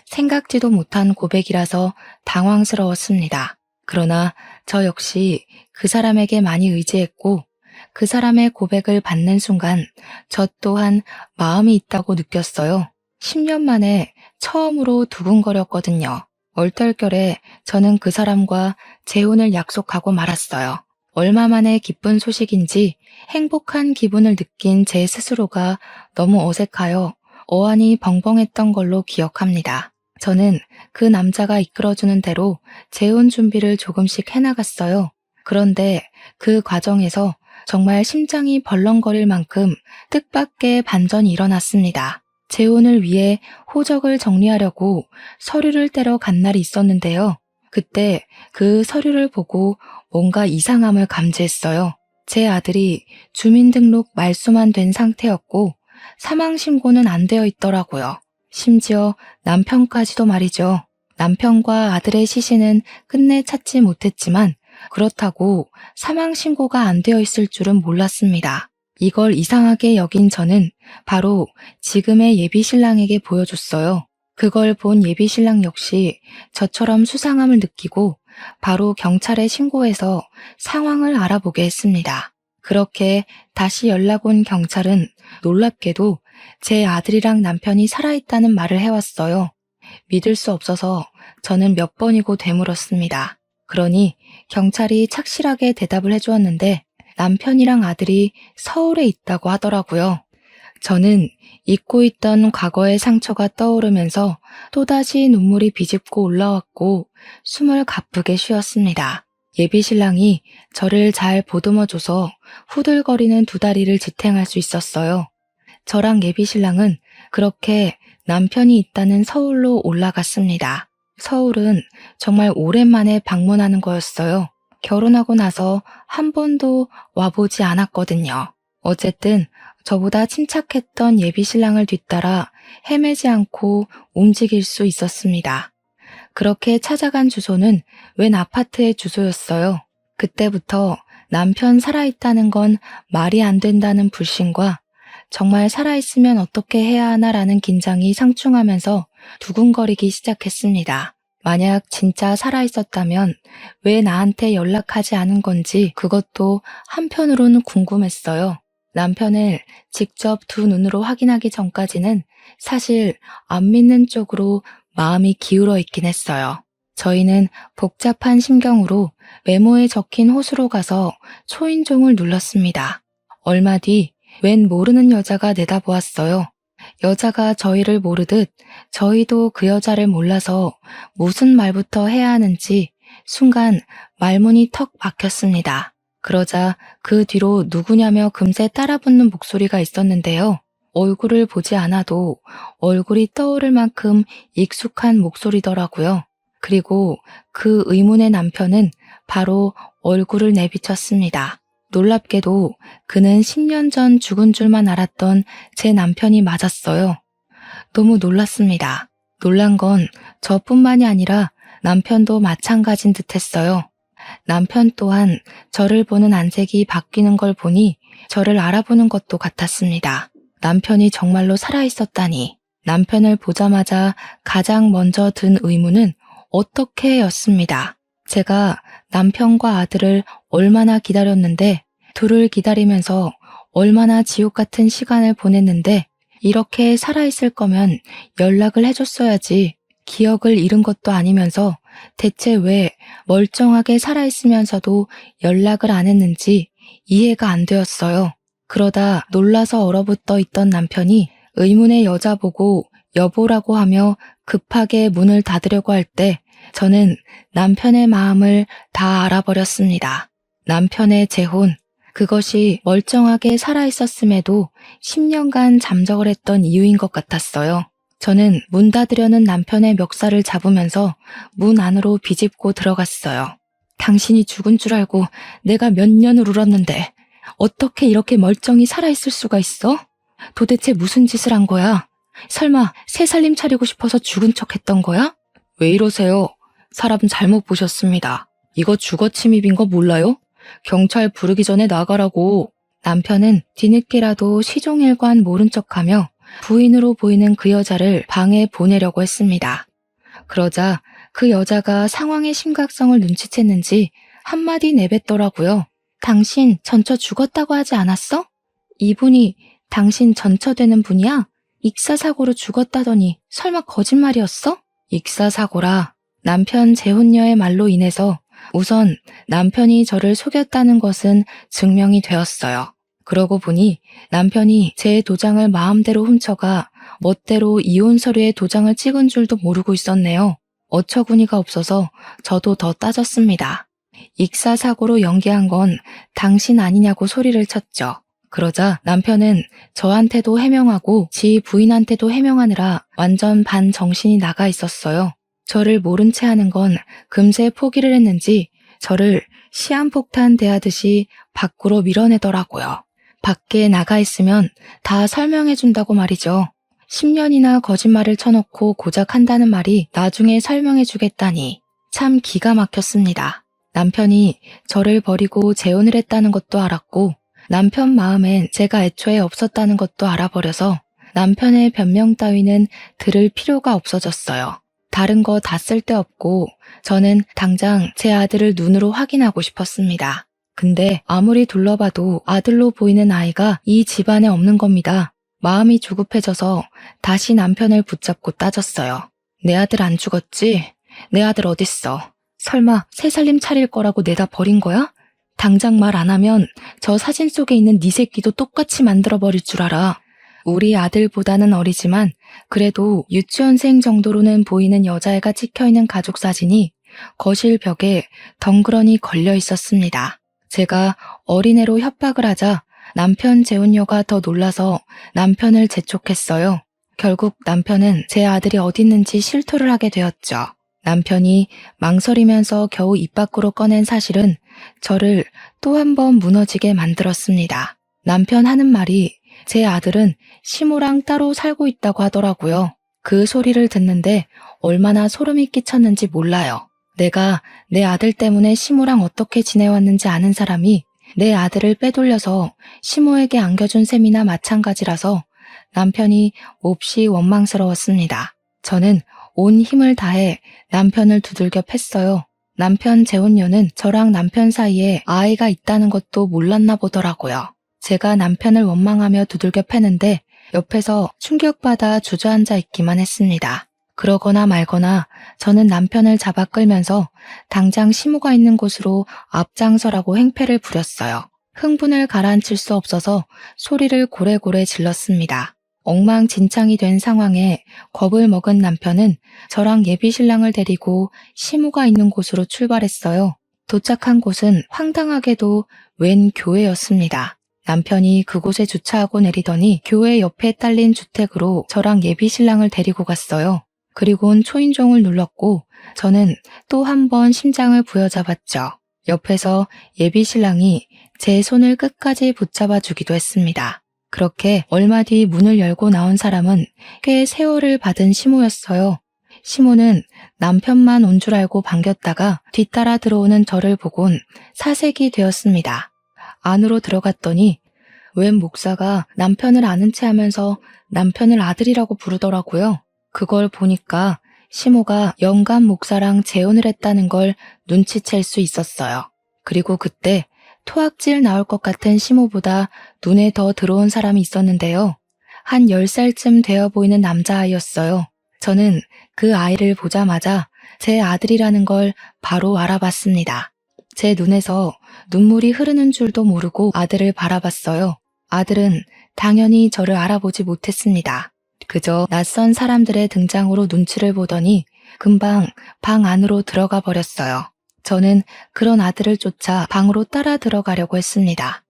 생각지도 못한 고백이라서 당황스러웠습니다. 그러나 저 역시 그 사람에게 많이 의지했고 그 사람의 고백을 받는 순간 저 또한 마음이 있다고 느꼈어요. 10년 만에 처음으로 두근거렸거든요. 얼떨결에 저는 그 사람과 재혼을 약속하고 말았어요. 얼마 만에 기쁜 소식인지 행복한 기분을 느낀 제 스스로가 너무 어색하여 어안이 벙벙했던 걸로 기억합니다. 저는 그 남자가 이끌어주는 대로 재혼 준비를 조금씩 해나갔어요. 그런데 그 과정에서 정말 심장이 벌렁거릴 만큼 뜻밖의 반전이 일어났습니다. 재혼을 위해 호적을 정리하려고 서류를 떼러 간 날이 있었는데요. 그때 그 서류를 보고 뭔가 이상함을 감지했어요. 제 아들이 주민등록 말소만 된 상태였고 사망신고는 안 되어 있더라고요. 심지어 남편까지도 말이죠. 남편과 아들의 시신은 끝내 찾지 못했지만 그렇다고 사망신고가 안 되어 있을 줄은 몰랐습니다. 이걸 이상하게 여긴 저는 바로 지금의 예비신랑에게 보여줬어요. 그걸 본 예비신랑 역시 저처럼 수상함을 느끼고 바로 경찰에 신고해서 상황을 알아보게 했습니다. 그렇게 다시 연락 온 경찰은 놀랍게도 제 아들이랑 남편이 살아있다는 말을 해왔어요. 믿을 수 없어서 저는 몇 번이고 되물었습니다. 그러니 경찰이 착실하게 대답을 해주었는데 남편이랑 아들이 서울에 있다고 하더라고요. 저는 잊고 있던 과거의 상처가 떠오르면서 또다시 눈물이 비집고 올라왔고 숨을 가쁘게 쉬었습니다. 예비신랑이 저를 잘 보듬어줘서 후들거리는 두 다리를 지탱할 수 있었어요. 저랑 예비신랑은 그렇게 남편이 있다는 서울로 올라갔습니다. 서울은 정말 오랜만에 방문하는 거였어요. 결혼하고 나서 한 번도 와보지 않았거든요. 어쨌든 저보다 침착했던 예비신랑을 뒤따라 헤매지 않고 움직일 수 있었습니다. 그렇게 찾아간 주소는 웬 아파트의 주소였어요. 그때부터 남편 살아있다는 건 말이 안 된다는 불신과 정말 살아있으면 어떻게 해야 하나라는 긴장이 상충하면서 두근거리기 시작했습니다. 만약 진짜 살아있었다면 왜 나한테 연락하지 않은 건지 그것도 한편으로는 궁금했어요. 남편을 직접 두 눈으로 확인하기 전까지는 사실 안 믿는 쪽으로 마음이 기울어 있긴 했어요. 저희는 복잡한 심경으로 메모에 적힌 호수로 가서 초인종을 눌렀습니다. 얼마 뒤 웬 모르는 여자가 내다보았어요. 여자가 저희를 모르듯 저희도 그 여자를 몰라서 무슨 말부터 해야 하는지 순간 말문이 턱 막혔습니다. 그러자 그 뒤로 누구냐며 금세 따라붙는 목소리가 있었는데요. 얼굴을 보지 않아도 얼굴이 떠오를 만큼 익숙한 목소리더라고요. 그리고 그 의문의 남편은 바로 얼굴을 내비쳤습니다. 놀랍게도 그는 10년 전 죽은 줄만 알았던 제 남편이 맞았어요. 너무 놀랐습니다. 놀란 건 저뿐만이 아니라 남편도 마찬가지인 듯했어요. 남편 또한 저를 보는 안색이 바뀌는 걸 보니 저를 알아보는 것도 같았습니다. 남편이 정말로 살아있었다니. 남편을 보자마자 가장 먼저 든 의문은 어떻게 였습니다. 제가 남편과 아들을 얼마나 기다렸는데 둘을 기다리면서 얼마나 지옥 같은 시간을 보냈는데 이렇게 살아있을 거면 연락을 해줬어야지. 기억을 잃은 것도 아니면서 대체 왜 멀쩡하게 살아있으면서도 연락을 안 했는지 이해가 안 되었어요. 그러다 놀라서 얼어붙어 있던 남편이 의문의 여자 보고 여보라고 하며 급하게 문을 닫으려고 할 때 저는 남편의 마음을 다 알아버렸습니다. 남편의 재혼, 그것이 멀쩡하게 살아있었음에도 10년간 잠적을 했던 이유인 것 같았어요. 저는 문 닫으려는 남편의 멱살을 잡으면서 문 안으로 비집고 들어갔어요. 당신이 죽은 줄 알고 내가 몇 년을 울었는데 어떻게 이렇게 멀쩡히 살아있을 수가 있어? 도대체 무슨 짓을 한 거야? 설마 새 살림 차리고 싶어서 죽은 척 했던 거야? 왜 이러세요? 사람 잘못 보셨습니다. 이거 주거 침입인 거 몰라요? 경찰 부르기 전에 나가라고. 남편은 뒤늦게라도 시종일관 모른 척하며 부인으로 보이는 그 여자를 방에 보내려고 했습니다. 그러자 그 여자가 상황의 심각성을 눈치챘는지 한마디 내뱉더라고요. 당신 전처 죽었다고 하지 않았어? 이분이 당신 전처 되는 분이야? 익사사고로 죽었다더니 설마 거짓말이었어? 익사사고라. 남편 재혼녀의 말로 인해서 우선 남편이 저를 속였다는 것은 증명이 되었어요. 그러고 보니 남편이 제 도장을 마음대로 훔쳐가 멋대로 이혼 서류에 도장을 찍은 줄도 모르고 있었네요. 어처구니가 없어서 저도 더 따졌습니다. 익사사고로 연기한 건 당신 아니냐고 소리를 쳤죠. 그러자 남편은 저한테도 해명하고 지 부인한테도 해명하느라 완전 반정신이 나가 있었어요. 저를 모른 채 하는 건 금세 포기를 했는지 저를 시한폭탄 대하듯이 밖으로 밀어내더라고요. 밖에 나가 있으면 다 설명해준다고 말이죠. 10년이나 거짓말을 쳐놓고 고작 한다는 말이 나중에 설명해주겠다니 참 기가 막혔습니다. 남편이 저를 버리고 재혼을 했다는 것도 알았고 남편 마음엔 제가 애초에 없었다는 것도 알아버려서 남편의 변명 따위는 들을 필요가 없어졌어요. 다른 거 다 쓸데없고 저는 당장 제 아들을 눈으로 확인하고 싶었습니다. 근데 아무리 둘러봐도 아들로 보이는 아이가 이 집안에 없는 겁니다. 마음이 조급해져서 다시 남편을 붙잡고 따졌어요. 내 아들 안 죽었지? 내 아들 어딨어? 설마 새 살림 차릴 거라고 내다 버린 거야? 당장 말 안 하면 저 사진 속에 있는 네 새끼도 똑같이 만들어버릴 줄 알아. 우리 아들보다는 어리지만 그래도 유치원생 정도로는 보이는 여자애가 찍혀있는 가족 사진이 거실 벽에 덩그러니 걸려 있었습니다. 제가 어린애로 협박을 하자 남편 재혼녀가 더 놀라서 남편을 재촉했어요. 결국 남편은 제 아들이 어디 있는지 실토를 하게 되었죠. 남편이 망설이면서 겨우 입 밖으로 꺼낸 사실은 저를 또 한 번 무너지게 만들었습니다. 남편 하는 말이 제 아들은 시모랑 따로 살고 있다고 하더라고요. 그 소리를 듣는데 얼마나 소름이 끼쳤는지 몰라요. 내가 내 아들 때문에 시모랑 어떻게 지내왔는지 아는 사람이 내 아들을 빼돌려서 시모에게 안겨준 셈이나 마찬가지라서 남편이 몹시 원망스러웠습니다. 저는 온 힘을 다해 남편을 두들겨 팼어요. 남편 재혼녀는 저랑 남편 사이에 아이가 있다는 것도 몰랐나 보더라고요. 제가 남편을 원망하며 두들겨 패는데 옆에서 충격받아 주저앉아 있기만 했습니다. 그러거나 말거나 저는 남편을 잡아 끌면서 당장 시모가 있는 곳으로 앞장서라고 행패를 부렸어요. 흥분을 가라앉힐 수 없어서 소리를 고래고래 질렀습니다. 엉망진창이 된 상황에 겁을 먹은 남편은 저랑 예비신랑을 데리고 시모가 있는 곳으로 출발했어요. 도착한 곳은 황당하게도 웬 교회였습니다. 남편이 그곳에 주차하고 내리더니 교회 옆에 딸린 주택으로 저랑 예비신랑을 데리고 갔어요. 그리고는 초인종을 눌렀고 저는 또 한 번 심장을 부여잡았죠. 옆에서 예비신랑이 제 손을 끝까지 붙잡아 주기도 했습니다. 그렇게 얼마 뒤 문을 열고 나온 사람은 꽤 세월을 받은 시모였어요. 시모는 남편만 온 줄 알고 반겼다가 뒤따라 들어오는 저를 보곤 사색이 되었습니다. 안으로 들어갔더니 웬 목사가 남편을 아는 체 하면서 남편을 아들이라고 부르더라고요. 그걸 보니까 시모가 영감 목사랑 재혼을 했다는 걸 눈치챌 수 있었어요. 그리고 그때 토악질 나올 것 같은 시모보다 눈에 더 들어온 사람이 있었는데요. 한 10살쯤 되어 보이는 남자아이였어요. 저는 그 아이를 보자마자 제 아들이라는 걸 바로 알아봤습니다. 제 눈에서 눈물이 흐르는 줄도 모르고 아들을 바라봤어요. 아들은 당연히 저를 알아보지 못했습니다. 그저 낯선 사람들의 등장으로 눈치를 보더니 금방 방 안으로 들어가 버렸어요. 저는 그런 아들을 쫓아 방으로 따라 들어가려고 했습니다.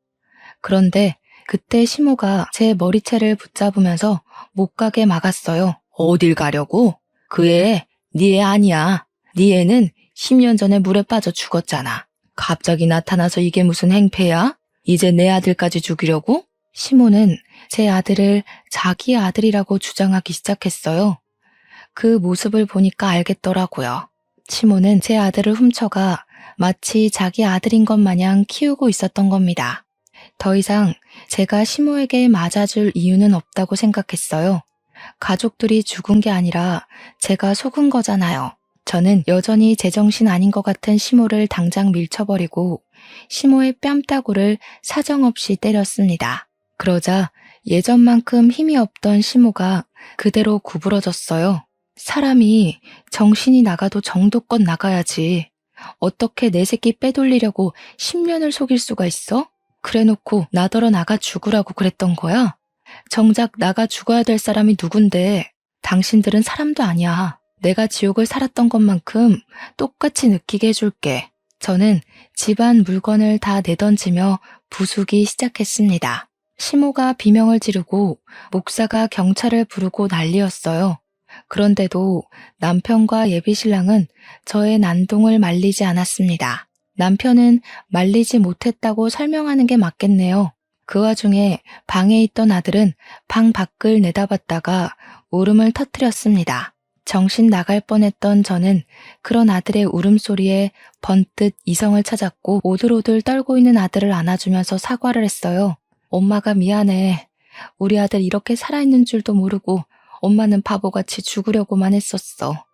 그런데 그때 시모가 제 머리채를 붙잡으면서 못 가게 막았어요. 어딜 가려고? 그 애, 네 애 아니야. 네 애는 10년 전에 물에 빠져 죽었잖아. 갑자기 나타나서 이게 무슨 행패야? 이제 내 아들까지 죽이려고? 시모는 제 아들을 자기 아들이라고 주장하기 시작했어요. 그 모습을 보니까 알겠더라고요. 시모는 제 아들을 훔쳐가 마치 자기 아들인 것 마냥 키우고 있었던 겁니다. 더 이상 제가 시모에게 맞아줄 이유는 없다고 생각했어요. 가족들이 죽은 게 아니라 제가 속은 거잖아요. 저는 여전히 제정신 아닌 것 같은 시모를 당장 밀쳐버리고 시모의 뺨따구를 사정없이 때렸습니다. 그러자 예전만큼 힘이 없던 시모가 그대로 구부러졌어요. 사람이 정신이 나가도 정도껏 나가야지. 어떻게 내 새끼 빼돌리려고 10년을 속일 수가 있어? 그래놓고 나더러 나가 죽으라고 그랬던 거야? 정작 나가 죽어야 될 사람이 누군데 당신들은 사람도 아니야. 내가 지옥을 살았던 것만큼 똑같이 느끼게 해줄게. 저는 집안 물건을 다 내던지며 부수기 시작했습니다. 시모가 비명을 지르고 목사가 경찰을 부르고 난리였어요. 그런데도 남편과 예비신랑은 저의 난동을 말리지 않았습니다. 남편은 말리지 못했다고 설명하는 게 맞겠네요. 그 와중에 방에 있던 아들은 방 밖을 내다봤다가 울음을 터뜨렸습니다. 정신 나갈 뻔했던 저는 그런 아들의 울음소리에 번뜩 이성을 찾았고 오들오들 떨고 있는 아들을 안아주면서 사과를 했어요. 엄마가 미안해. 우리 아들 이렇게 살아있는 줄도 모르고 엄마는 바보같이 죽으려고만 했었어.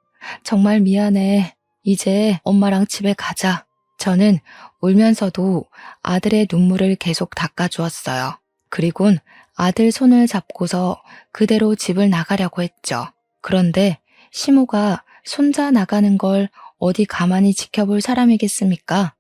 정말 미안해. 이제 엄마랑 집에 가자. 저는 울면서도 아들의 눈물을 계속 닦아주었어요. 그리곤 아들 손을 잡고서 그대로 집을 나가려고 했죠. 그런데 시모가 손자 나가는 걸 어디 가만히 지켜볼 사람이겠습니까?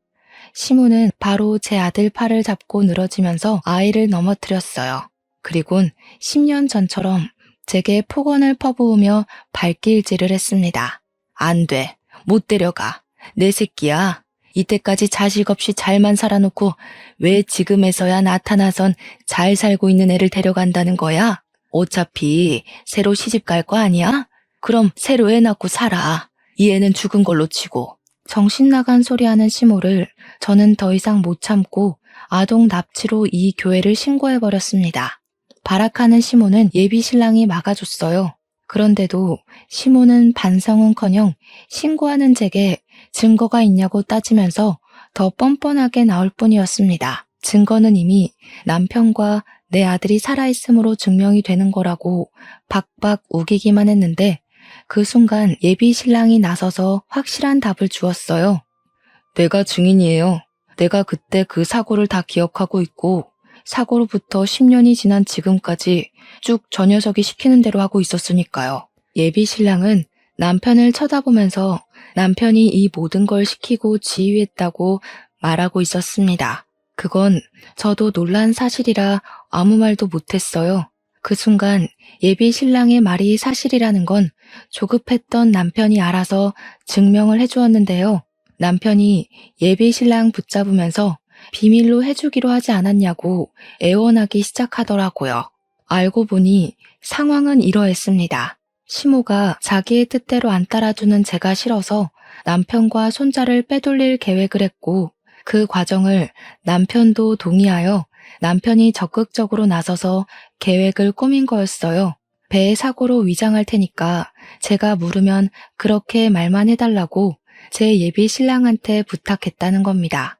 시모는 바로 제 아들 팔을 잡고 늘어지면서 아이를 넘어뜨렸어요. 그리곤 10년 전처럼 제게 폭언을 퍼부으며 발길질을 했습니다. 안 돼. 못 데려가. 내 새끼야. 이때까지 자식 없이 잘만 살아놓고 왜 지금에서야 나타나선 잘 살고 있는 애를 데려간다는 거야? 어차피 새로 시집 갈 거 아니야? 그럼 새로 애 낳고 살아. 이 애는 죽은 걸로 치고. 정신 나간 소리 하는 시모를 저는 더 이상 못 참고 아동 납치로 이 교회를 신고해버렸습니다. 발악하는 시모는 예비신랑이 막아줬어요. 그런데도 시모는 반성은커녕 신고하는 제게 증거가 있냐고 따지면서 더 뻔뻔하게 나올 뿐이었습니다. 증거는 이미 남편과 내 아들이 살아있음으로 증명이 되는 거라고 박박 우기기만 했는데 그 순간 예비신랑이 나서서 확실한 답을 주었어요. 내가 증인이에요. 내가 그때 그 사고를 다 기억하고 있고 사고로부터 10년이 지난 지금까지 쭉 저 녀석이 시키는 대로 하고 있었으니까요. 예비신랑은 남편을 쳐다보면서 남편이 이 모든 걸 시키고 지휘했다고 말하고 있었습니다. 그건 저도 놀란 사실이라 아무 말도 못했어요. 그 순간 예비신랑의 말이 사실이라는 건 조급했던 남편이 알아서 증명을 해주었는데요. 남편이 예비신랑 붙잡으면서 비밀로 해주기로 하지 않았냐고 애원하기 시작하더라고요. 알고 보니 상황은 이러했습니다. 시모가 자기의 뜻대로 안 따라주는 제가 싫어서 남편과 손자를 빼돌릴 계획을 했고 그 과정을 남편도 동의하여 남편이 적극적으로 나서서 계획을 꾸민 거였어요. 배의 사고로 위장할 테니까 제가 물으면 그렇게 말만 해달라고 제 예비 신랑한테 부탁했다는 겁니다.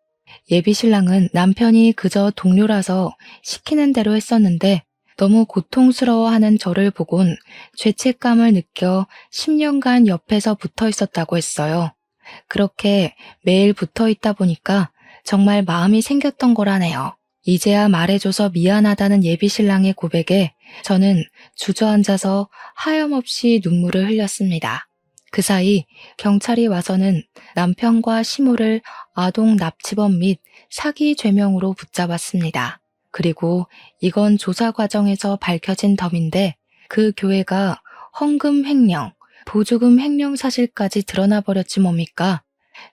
예비 신랑은 남편이 그저 동료라서 시키는 대로 했었는데 너무 고통스러워하는 저를 보곤 죄책감을 느껴 10년간 옆에서 붙어 있었다고 했어요. 그렇게 매일 붙어 있다 보니까 정말 마음이 생겼던 거라네요. 이제야 말해줘서 미안하다는 예비신랑의 고백에 저는 주저앉아서 하염없이 눈물을 흘렸습니다. 그 사이 경찰이 와서는 남편과 시모를 아동 납치범 및 사기 죄명으로 붙잡았습니다. 그리고 이건 조사 과정에서 밝혀진 덤인데 그 교회가 헌금 횡령, 보조금 횡령 사실까지 드러나 버렸지 뭡니까?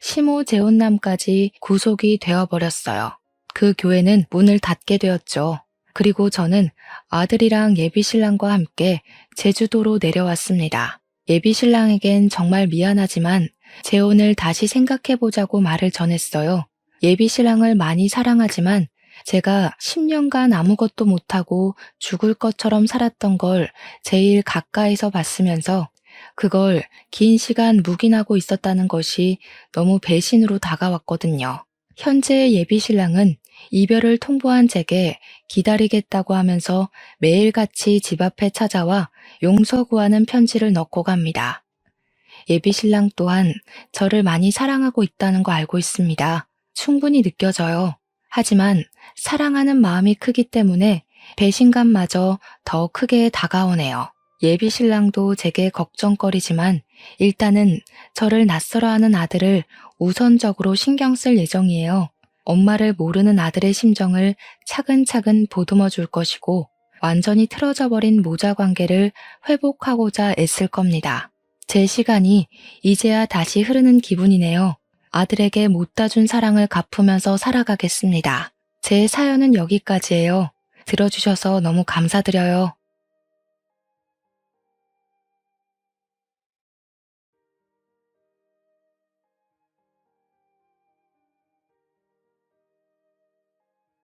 시모 재혼남까지 구속이 되어버렸어요. 그 교회는 문을 닫게 되었죠. 그리고 저는 아들이랑 예비신랑과 함께 제주도로 내려왔습니다. 예비신랑에겐 정말 미안하지만 재혼을 다시 생각해보자고 말을 전했어요. 예비신랑을 많이 사랑하지만 제가 10년간 아무것도 못하고 죽을 것처럼 살았던 걸 제일 가까이서 봤으면서 그걸 긴 시간 묵인하고 있었다는 것이 너무 배신으로 다가왔거든요. 현재의 예비신랑은 이별을 통보한 제게 기다리겠다고 하면서 매일같이 집 앞에 찾아와 용서 구하는 편지를 넣고 갑니다. 예비신랑 또한 저를 많이 사랑하고 있다는 거 알고 있습니다. 충분히 느껴져요. 하지만 사랑하는 마음이 크기 때문에 배신감마저 더 크게 다가오네요. 예비신랑도 제게 걱정거리지만 일단은 저를 낯설어하는 아들을 우선적으로 신경 쓸 예정이에요. 엄마를 모르는 아들의 심정을 차근차근 보듬어 줄 것이고 완전히 틀어져 버린 모자 관계를 회복하고자 애쓸 겁니다. 제 시간이 이제야 다시 흐르는 기분이네요. 아들에게 못다 준 사랑을 갚으면서 살아가겠습니다. 제 사연은 여기까지예요. 들어주셔서 너무 감사드려요.